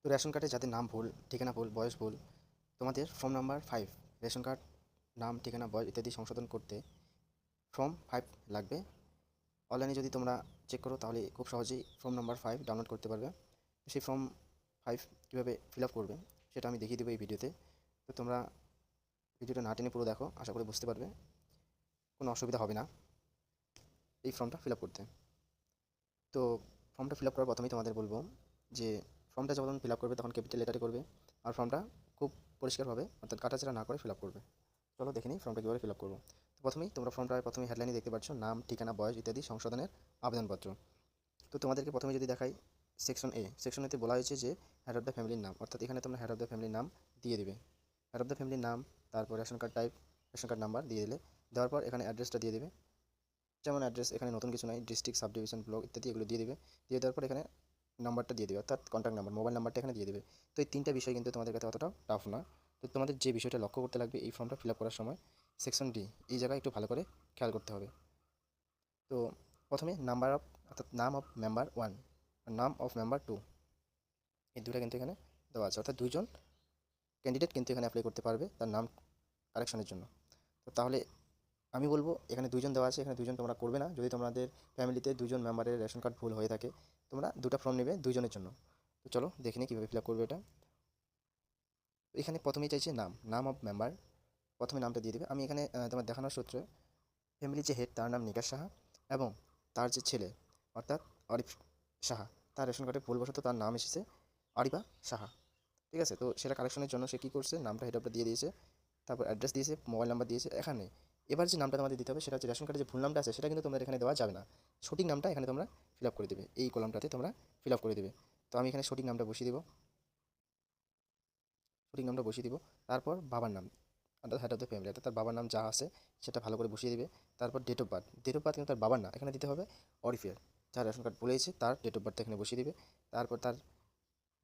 তো রেশন কার্ডে যাদের নাম ভুল, ঠিকানা ভুল, বয়স ভুল, তোমাদের ফর্ম নাম্বার 5 রেশন কার্ড নাম, ঠিকানা, বয়স ইত্যাদি সংশোধন করতে ফর্ম 5 লাগবে। অনলাইনে যদি তোমরা চেক করো তাহলে খুব সহজেই ফর্ম নাম্বার 5 ডাউনলোড করতে পারবে। সেই ফর্ম 5 কীভাবে ফিল আপ করবে সেটা আমি দেখিয়ে দেবো এই ভিডিওতে। তো তোমরা ভিডিওটা না টেনে পুরো দেখো, আশা করি বুঝতে পারবে, কোনো অসুবিধা হবে না এই ফর্মটা ফিল আপ করতে। তো ফর্মটা ফিল আপ করার প্রথমেই তোমাদের বলবো যে ফর্মটা যখন ফিল আপ করবে তখন ক্যাপিটাল লেটারে করবে, আর ফর্মটা খুব পরিষ্কারভাবে অর্থাৎ কাটাছেঁড়া না করে ফিল আপ করবে। চলো দেখে নিই ফর্মটা কীভাবে ফিল আপ করবো। তো তোমরা ফর্মটায় প্রথমে হেডলাইনে দেখতে পাচ্ছ নাম, ঠিকানা, বয়স ইত্যাদি সংশোধনের আবেদনপত্র। তো তোমাদেরকে প্রথমে যদি দেখাই সেকশন এতে বলা হয়েছে যে হেড অফ দ্য ফ্যামিলির নাম, অর্থাৎ এখানে তোমরা হেড অফ দ্য ফ্যামিলির নাম দিয়ে দিবে। হেড অফ দ্য ফ্যামিলির নাম, তারপর ration card type, ration card number দিয়ে দিলে, দেওয়ার পর এখানে অ্যাড্রেসটা দিয়ে দিবে। যেমন অ্যাড্রেস এখানে নতুন কিছু নাই, ডিস্ট্রিক্ট, সাব ডিভিশন, ব্লক ইত্যাদি এগুলো দিয়ে দিবে। দিয়ে দেওয়ার পর এখানে নাম্বারটা দিয়ে দিবে, অর্থাৎ কন্ট্যাক্ট নাম্বার, মোবাইল নাম্বারটা এখানে দিয়ে দিবে। তো এই তিনটা বিষয় কিন্তু তোমাদের কাছে অতটা টাফ না। তো তোমাদের যে বিষয়টা লক্ষ্য করতে লাগবে এই ফর্মটা ফিল আপ করার সময়, সেকশন ডি, এই জায়গায় একটু ভালো করে খেয়াল করতে হবে। তো প্রথমে নাম্বার অফ, অর্থাৎ নাম অফ মেম্বার 1 আর নাম অফ মেম্বার 2, এই দুটো কিন্তু এখানে দেওয়া আছে, অর্থাৎ দুইজন ক্যান্ডিডেট কিন্তু এখানে অ্যাপ্লাই করতে পারবে তার নাম কারেকশনের জন্য। তো তাহলে আমি বলবো এখানে দুইজন দেওয়া আছে, এখানে দুইজন তোমরা করবে না। যদি তোমাদের ফ্যামিলিতে দুজন মেম্বারের রেশন কার্ড ভুল হয়ে থাকে, তোমরা দুটো ফর্ম নেবে দুইজনের জন্য। তো চলো দেখে নিই কীভাবে ফিল আপ করবে এটা। এখানে প্রথমেই চাইছে নাম, নাম অফ মেম্বার, প্রথমে নামটা দিয়ে দেবে। আমি এখানে তোমার দেখানোর সূত্রে ফ্যামিলির যে হেড তার নাম নিকাশ সাহা, এবং তার যে ছেলে অর্থাৎ অরিফ সাহা, তার রেশন কার্ডে ভুলবশত তার নাম এসেছে অরিবা সাহা। ঠিক আছে, তো সেটা কারেকশনের জন্য সে কী করছে, নামটা হেড অফটা দিয়ে দিয়েছে, তারপর অ্যাড্রেস দিয়েছে, মোবাইল নাম্বার দিয়েছে। এখানে এবার যে নামটা তোমাদের দিতে হবে সেটা হচ্ছে রেশন কার্ডে যে ভুল নামটা আছে সেটা কিন্তু তোমাদের এখানে দেওয়া যাবে না। সঠিক নামটা এখানে তোমরা ফিল আপ করে দেবে, এই কলামটাতে তোমরা ফিল আপ করে দেবে। তো আমি এখানে সঠিক নামটা বসিয়ে দেবো, সঠিক নামটা বসিয়ে দিব। তারপর বাবার নাম, অর্থাৎ হেড অফ দ্য ফ্যামিলি, অর্থাৎ তার বাবার নাম যা আছে সেটা ভালো করে বসিয়ে দিবে। তারপর date of birth, date of birth কিন্তু তার বাবার না, এখানে দিতে হবে অরিফের, যার রেশন কার্ড বলেছে তার ডেট অফ বার্থ এখানে বসিয়ে দিবে। তারপর তার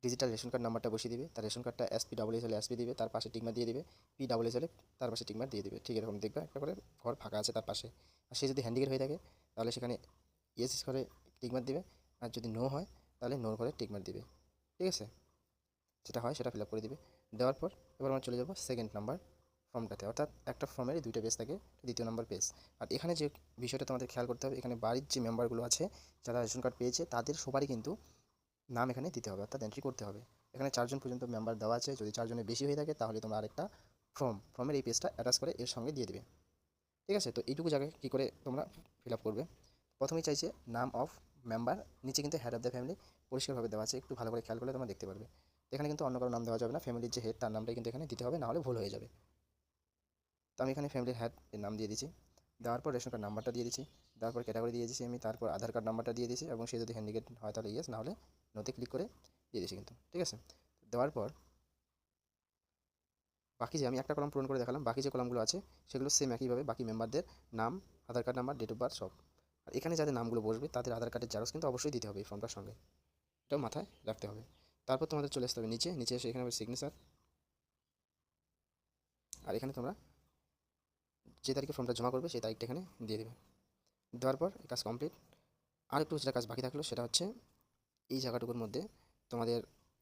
ডিজিটাল রেশন কার্ড নাম্বারটা বসিয়ে দিবে, তার রেশন কার্ডটা এসপি ডাবল এস হলে এসপি দিবে, তার পাশে টিকমার দিয়ে দিবে, পি ডাবল এস হলে তার পাশে টিকমার দিয়ে দিবে। ঠিক এরকম দেখবে একটা করে ঘর ফাঁকা আছে তার পাশে। আর সে যদি হ্যান্ডিক্যাপ হয়ে থাকে তাহলে সেখানে ইয়েস ঘরে টিকমার দিবে, আর যদি নো হয় তাহলে নোর ঘরে টিকমার দিবে। ঠিক আছে, যেটা হয় সেটা ফিল আপ করে দিবে। দেওয়ার পর এবার আমরা চলে যাব সেকেন্ড নাম্বার ফর্মটাতে, অর্থাৎ একটা ফর্মেরই দুইটা পেজ থাকে, দ্বিতীয় নাম্বার পেজ। আর এখানে যে বিষয়টা তোমাদের খেয়াল করতে হবে, এখানে বাড়ির যে মেম্বারগুলো আছে যারা রেশন কার্ড পেয়েছে তাদের সবারই কিন্তু নাম এখানে দিতে হবে, অর্থাৎ এন্ট্রি করতে হবে। এখানে 4জন পর্যন্ত মেম্বার দেওয়া আছে, যদি 4জনের বেশি হয়ে থাকে তাহলে তোমরা আরেকটা ফর্মের এই পেজটা অ্যাটাচ করে এর সঙ্গে দিয়ে দেবে। ঠিক আছে, তো এইটুকু জায়গায় কী করে তোমরা ফিল আপ করবে। প্রথমেই চাইছে নাম অফ মেম্বার, নিচে কিন্তু হেড অফ দ্য ফ্যামিলি পরিষ্কারভাবে দেওয়া আছে, একটু ভালো করে খেয়াল করলে তোমরা দেখতে পারবে। এখানে কিন্তু অন্য কারো নাম দেওয়া যাবে না, ফ্যামিলির যে হেড তার নামটাই কিন্তু এখানে দিতে হবে, নাহলে ভুল হয়ে যাবে। তো আমি এখানে ফ্যামিলির হেড এর নাম দিয়ে দিচ্ছি, দেওয়ার পর রেশন কার্ড নাম্বারটা দিয়ে দিচ্ছি, দেওয়ার পর ক্যাটাগরি দিয়ে দিচ্ছি আমি, তারপর আধার কার্ড নাম্বারটা দিয়ে দিচ্ছি, এবং সে যদি হ্যান্ডিক্যাপ হয় তাহলে ইয়েস, নাহলে নোতে ক্লিক করে দিয়ে দিচ্ছি কিন্তু। ঠিক আছে, দেওয়ার পর বাকি যে আমি একটা কলাম পূরণ করে দেখালাম, বাকি যে কলামগুলো আছে সেগুলো সেম একইভাবে বাকি মেম্বারদের নাম, Aadhaar card number, date of birth সব। আর এখানে যাদের নামগুলো বসবে তাদের আধার কার্ডের জেরক্স কিন্তু অবশ্যই দিতে হবে এই ফর্মটার সঙ্গে, এটাও মাথায় রাখতে হবে। তারপর তোমাদের চলে আসতে হবে নিচে, নিচে এসে এখানে সিগনেচার, আর এখানে তোমরা যে তারিখে ফর্মটা জমা করবে সেই তারিখটা এখানে দিয়ে দেবে। দেওয়ার পর এই কাজ কমপ্লিট। আর একটু যেটা কাজ বাকি থাকলো সেটা হচ্ছে এই জায়গাটুকুর মধ্যে তোমাদের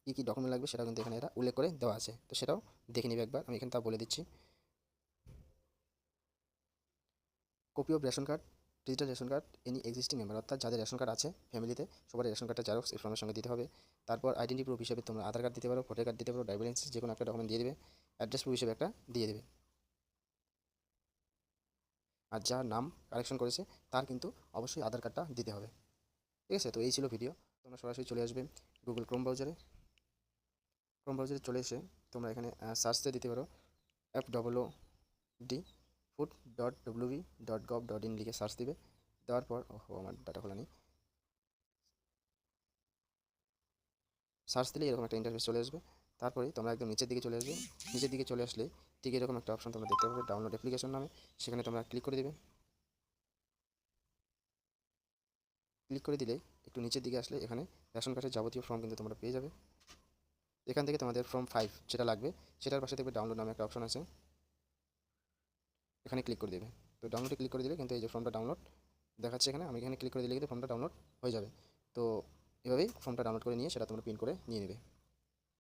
কী কী ডকুমেন্ট লাগবে সেটা কিন্তু এখানে এরা উল্লেখ করে দেওয়া আছে, তো সেটাও দেখে নিবে একবার, আমি এখানে তা বলে দিচ্ছি। Copy of ration card, digital ration card any existing member, অর্থাৎ যাদের রেশন কার্ড আছে ফ্যামিলিতে সবার রেশন কার্ডটা জেরক্স এই ফর্মের সঙ্গে দিতে হবে। তারপর আইডেন্টি প্রুফ হিসেবে তোমরা আধার কার্ড দিতে পারো, ভোটার কার্ড দিতে পারো, ড্রাইভিং লাইসেন্স যে কোনো একটা ডকুমেন্ট দিয়ে দেবে, অ্যাড্রেস প্রুফ হিসেবে একটা দিয়ে দেবে। আর যার নাম কারেকশন করেছে তার কিন্তু অবশ্যই আধার কার্ডটা দিতে হবে। ঠিক আছে, তো এই ছিল ভিডিও। তোমরা সরাসরি চলে আসবে গুগল ক্রোম ব্রাউজারে চলে এসে তোমরা এখানে সার্চতে দিতে পারো FOOD food.wb.gov.in লিখে সার্চ দিবে। দেওয়ার পর আমার ডাটা খোলা নেই, সার্চ দিলে এরকম একটা ইন্টারফেস চলে আসবে। তারপরে তোমরা একদম নিচের দিকে চলে আসবে, নিচের দিকে চলে আসলে ঠিক এরকম একটা অপশন তোমরা দেখতে পাবে ডাউনলোড অ্যাপ্লিকেশন নামে, সেখানে তোমরা ক্লিক করে দেবে। ক্লিক করে দিলে একটু নিচের দিকে আসলে এখানে রেশন কার্ডের যাবতীয় ফর্ম কিন্তু তোমরা পেয়ে যাবে। এখান থেকে তোমাদের ফর্ম 5 যেটা লাগবে সেটার পাশে দেখবে ডাউনলোড নামে একটা অপশন আছে, এখানে ক্লিক করে দেবে। তো ডাউনলোডে ক্লিক করে দিলে কিন্তু এই যে ফর্মটা ডাউনলোড দেখাচ্ছে এখানে, আমি এখানে ক্লিক করে দিলে কিন্তু ফর্মটা ডাউনলোড হয়ে যাবে। তো এভাবেই ফর্মটা ডাউনলোড করে নিয়ে সেটা তোমরা প্রিন্ট করে নিয়ে নেবে।